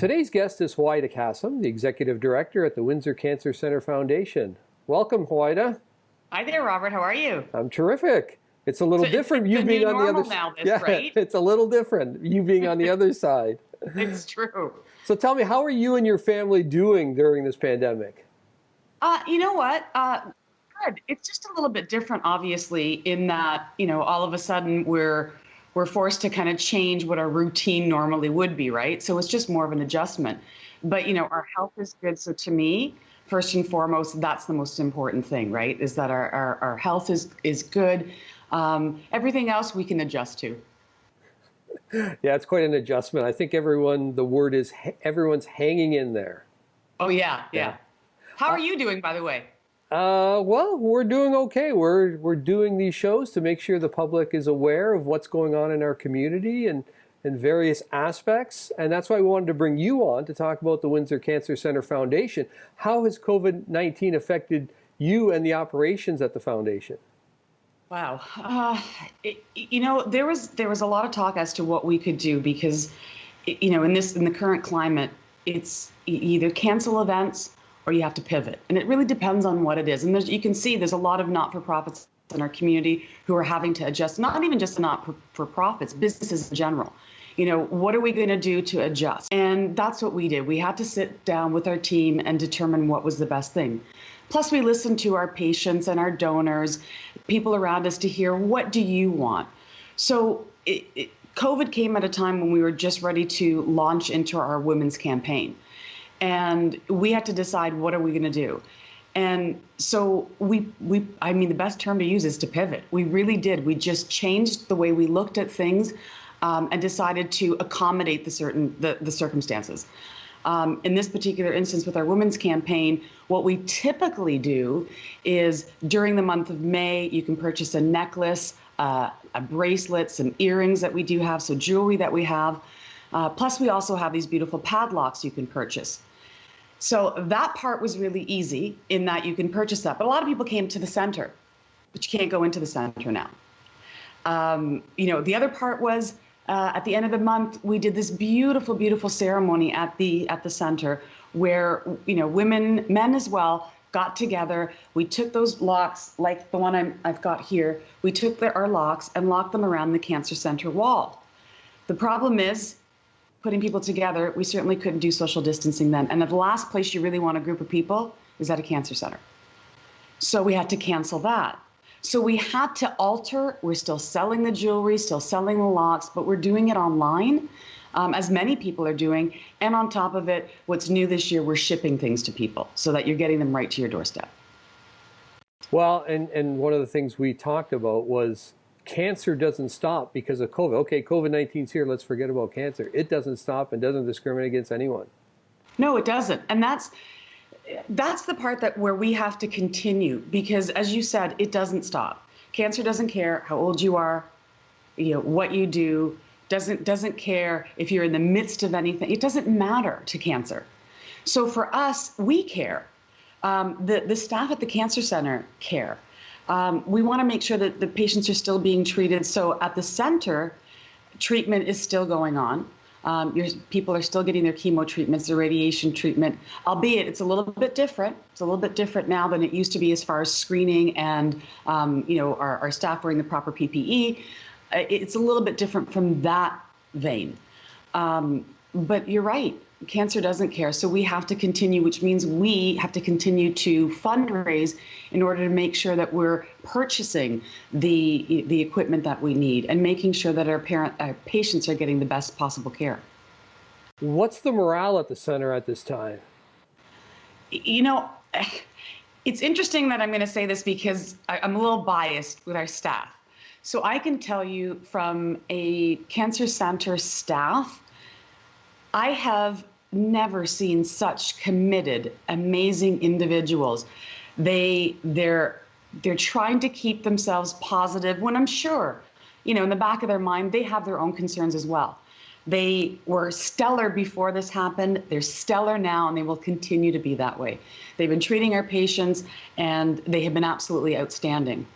Today's guest is Houida Kassem, the Executive Director at the Windsor Cancer Center Foundation. Welcome, Houida. Hi there, Robert. How are you? I'm terrific. It's a little different, you being on the other side. Yeah, right? It's a little different, you being on the other side. It's true. So tell me, how are you and your family doing during this pandemic? You know what? Good. It's just a little bit different, obviously, in that, all of a sudden we're forced to kind of change what our routine normally would be, right? So it's just more of an adjustment. But, our health is good. So to me, first and foremost, that's the most important thing, right? Is that our health is good. Everything else we can adjust to. Yeah, it's quite an adjustment. I think the word is everyone's hanging in there. Oh, yeah. How are you doing, by the way? Well, we're doing okay. We're doing these shows to make sure the public is aware of what's going on in our community and various aspects. And that's why we wanted to bring you on to talk about the Windsor Cancer Center Foundation. How has COVID-19 affected you and the operations at the foundation? Wow. There was a lot of talk as to what we could do because, in the current climate, it's either cancel events or you have to pivot. And it really depends on what it is. And you can see there's a lot of not-for-profits in our community who are having to adjust, not even just the not-for-profits, businesses in general. What are we going to do to adjust? And that's what we did. We had to sit down with our team and determine what was the best thing. Plus, we listened to our patients and our donors, people around us to hear, what do you want? So COVID came at a time when we were just ready to launch into our women's campaign. And we had to decide, what are we going to do? And so the best term to use is to pivot. We really did. We just changed the way we looked at things and decided to accommodate the circumstances. In this particular instance with our women's campaign, what we typically do is during the month of May, you can purchase a necklace, a bracelet, some earrings that we do have, so jewelry that we have. Plus, we also have these beautiful padlocks you can purchase. So that part was really easy in that you can purchase that. But a lot of people came to the center, but you can't go into the center now. The other part was at the end of the month, we did this beautiful, beautiful ceremony at the center where, women, men as well, got together. We took those locks, like the one I've got here. We took our locks and locked them around the cancer center wall. The problem is, putting people together, we certainly couldn't do social distancing then. And the last place you really want a group of people is at a cancer center. So we had to cancel that. So we had to alter. We're still selling the jewelry, still selling the locks, but we're doing it online, as many people are doing. And on top of it, what's new this year, we're shipping things to people so that you're getting them right to your doorstep. Well, and one of the things we talked about was cancer doesn't stop because of COVID. Okay, COVID-19's here, let's forget about cancer. It doesn't stop and doesn't discriminate against anyone. No, it doesn't. And that's the part where we have to continue because, as you said, it doesn't stop. Cancer doesn't care how old you are, what you do, doesn't care if you're in the midst of anything. It doesn't matter to cancer. So for us, we care. The staff at the Cancer Center care. We want to make sure that the patients are still being treated. So at the center, treatment is still going on. People are still getting their chemo treatments, their radiation treatment, albeit it's a little bit different. It's a little bit different now than it used to be as far as screening and, our staff wearing the proper PPE. It's a little bit different from that vein. But you're right. Cancer doesn't care. So we have to continue, which means we have to continue to fundraise in order to make sure that we're purchasing the equipment that we need and making sure that our patients are getting the best possible care. What's the morale at the center at this time? It's interesting that I'm going to say this because I'm a little biased with our staff. So I can tell you from a cancer center staff, I have never seen such committed, amazing individuals. They're trying to keep themselves positive when I'm sure, in the back of their mind, they have their own concerns as well. They were stellar before this happened. They're stellar now, and they will continue to be that way. They've been treating our patients, and they have been absolutely outstanding.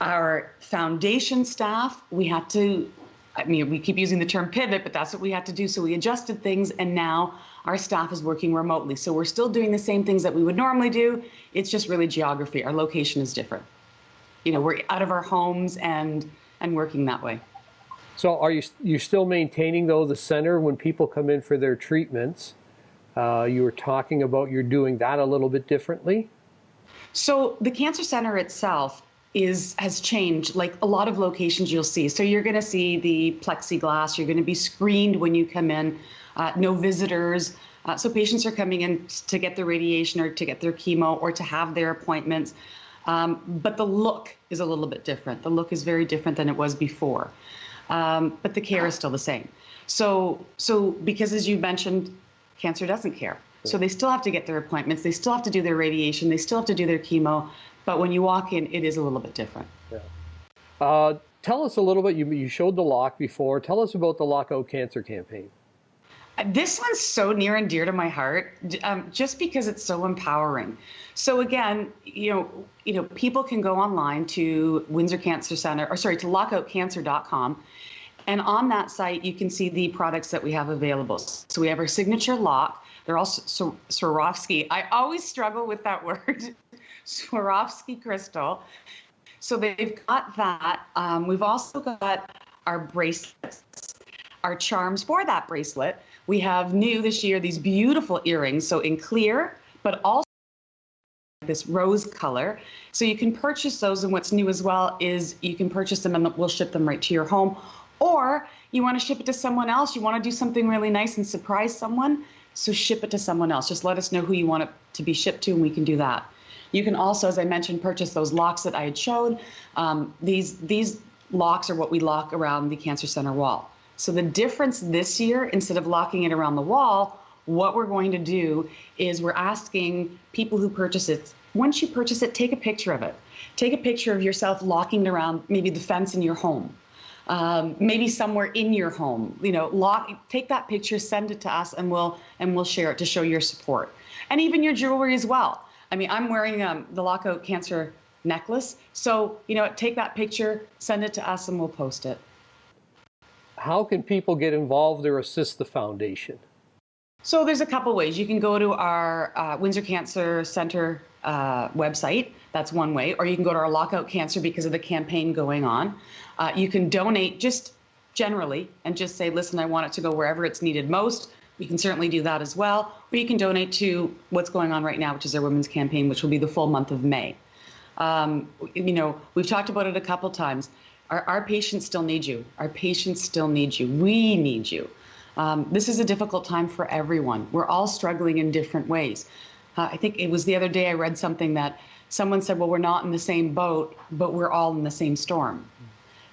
Our foundation staff, we had to I mean, we keep using the term pivot, but that's what we had to do. So we adjusted things, and now our staff is working remotely. So we're still doing the same things that we would normally do. It's just really geography. Our location is different. We're out of our homes and working that way. So are you still maintaining, though, the center when people come in for their treatments? You were talking about you're doing that a little bit differently. So the cancer center itself has changed, like a lot of locations you'll see. So you're going to see the plexiglass. You're going to be screened when you come in. No visitors. So patients are coming in to get their radiation or to get their chemo or to have their appointments. But the look is a little bit different. The look is very different than it was before. But the care is still the same. So because, as you mentioned, cancer doesn't care. So they still have to get their appointments. They still have to do their radiation. They still have to do their chemo. But when you walk in, it is a little bit different. Yeah. Tell us a little bit. You showed the lock before. Tell us about the Lockout Cancer campaign. This one's so near and dear to my heart, just because it's so empowering. So again, people can go online to Windsor Cancer Center, to lockoutcancer.com. And on that site, you can see the products that we have available. So we have our signature lock. They're all Swarovski. I always struggle with that word, Swarovski crystal. So they've got that. We've also got our bracelets, our charms for that bracelet. We have new this year these beautiful earrings, so in clear, but also this rose color. So you can purchase those, and what's new as well is you can purchase them and we'll ship them right to your home. Or you want to ship it to someone else, you want to do something really nice and surprise someone, so ship it to someone else. Just let us know who you want it to be shipped to, and we can do that. You can also, as I mentioned, purchase those locks that I had showed. These locks are what we lock around the cancer center wall. So the difference this year, instead of locking it around the wall, what we're going to do is we're asking people who purchase it, once you purchase it, take a picture of it. Take a picture of yourself locking it around maybe the fence in your home, maybe somewhere in your home. Take that picture, send it to us, and we'll share it to show your support. And even your jewelry as well. I mean, I'm wearing the Lockout Cancer necklace. So, take that picture, send it to us, and we'll post it. How can people get involved or assist the foundation? So there's a couple ways. You can go to our Windsor Cancer Center website. That's one way. Or you can go to our Lockout Cancer because of the campaign going on. You can donate just generally and just say, listen, I want it to go wherever it's needed most. We can certainly do that as well. Or you can donate to what's going on right now, which is our women's campaign, which will be the full month of May. We've talked about it a couple times. Our patients still need you. Our patients still need you. We need you. This is a difficult time for everyone. We're all struggling in different ways. I think it was the other day I read something that someone said, well, we're not in the same boat, but we're all in the same storm.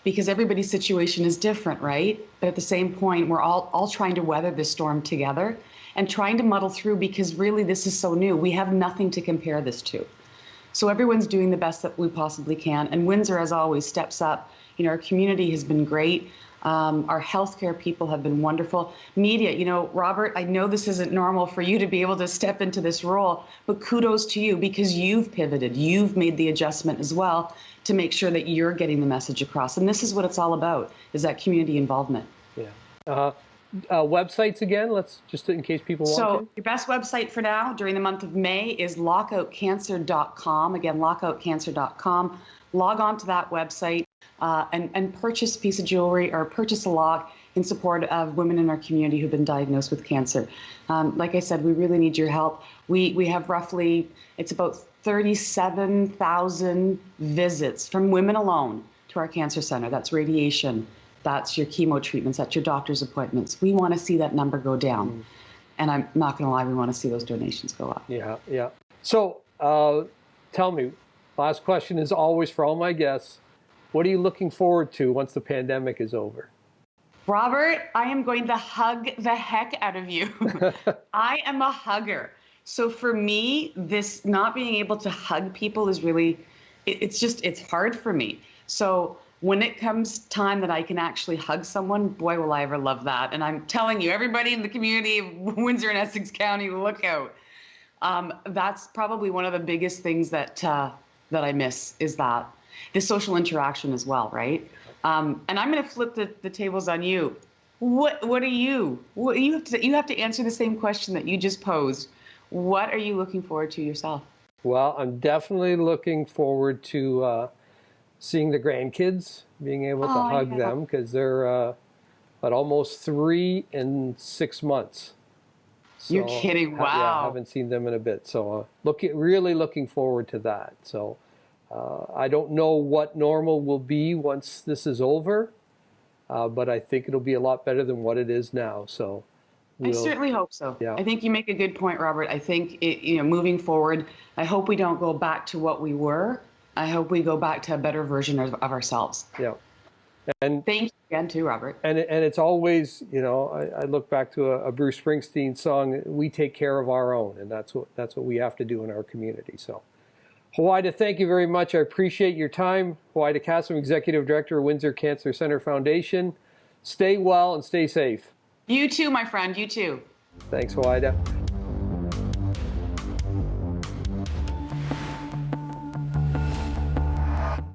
Because everybody's situation is different, right? But at the same point, we're all trying to weather this storm together and trying to muddle through, because really this is so new. We have nothing to compare this to. So everyone's doing the best that we possibly can. And Windsor, as always, steps up. Our community has been great. Our healthcare people have been wonderful. Media, Robert, I know this isn't normal for you to be able to step into this role, but kudos to you, because you've pivoted. You've made the adjustment as well to make sure that you're getting the message across. And this is what it's all about, is that community involvement. Yeah. Websites again, let's just in case people want to. So your best website for now during the month of May is lockoutcancer.com. Again, lockoutcancer.com. Log on to that website and purchase a piece of jewelry or purchase a lock in support of women in our community who've been diagnosed with cancer. Like I said, we really need your help. We have roughly, it's about 37,000 visits from women alone to our cancer center. That's radiation. That's your chemo treatments. That's your doctor's appointments. We want to see that number go down. And I'm not going to lie, we want to see those donations go up. Yeah. So tell me, last question is always for all my guests, what are you looking forward to once the pandemic is over? Robert, I am going to hug the heck out of you. I am a hugger. So for me, this not being able to hug people is really, it's hard for me. So when it comes time that I can actually hug someone, boy, will I ever love that. And I'm telling you, everybody in the community of Windsor and Essex County, look out. That's probably one of the biggest things that I miss, is that. the social interaction as well, right? And I'm going to flip the tables on you. What are you? You have to answer the same question that you just posed. What are you looking forward to yourself? Well, I'm definitely looking forward to seeing the grandkids, being able to hug them, because they're but almost 3 and 6 months. So, you're kidding! Wow. Yeah, I haven't seen them in a bit, so really looking forward to that. So I don't know what normal will be once this is over, but I think it'll be a lot better than what it is now. So I certainly hope so. Yeah. I think you make a good point, Robert. I think moving forward, I hope we don't go back to what we were. I hope we go back to a better version of ourselves. Yeah. And thank you again too, Robert. And it's always, I look back to a Bruce Springsteen song, we take care of our own, and that's what we have to do in our community. So Houida, thank you very much. I appreciate your time. Houida Kassem, Executive Director of Windsor Cancer Center Foundation. Stay well and stay safe. You too, my friend, you too. Thanks, Houida.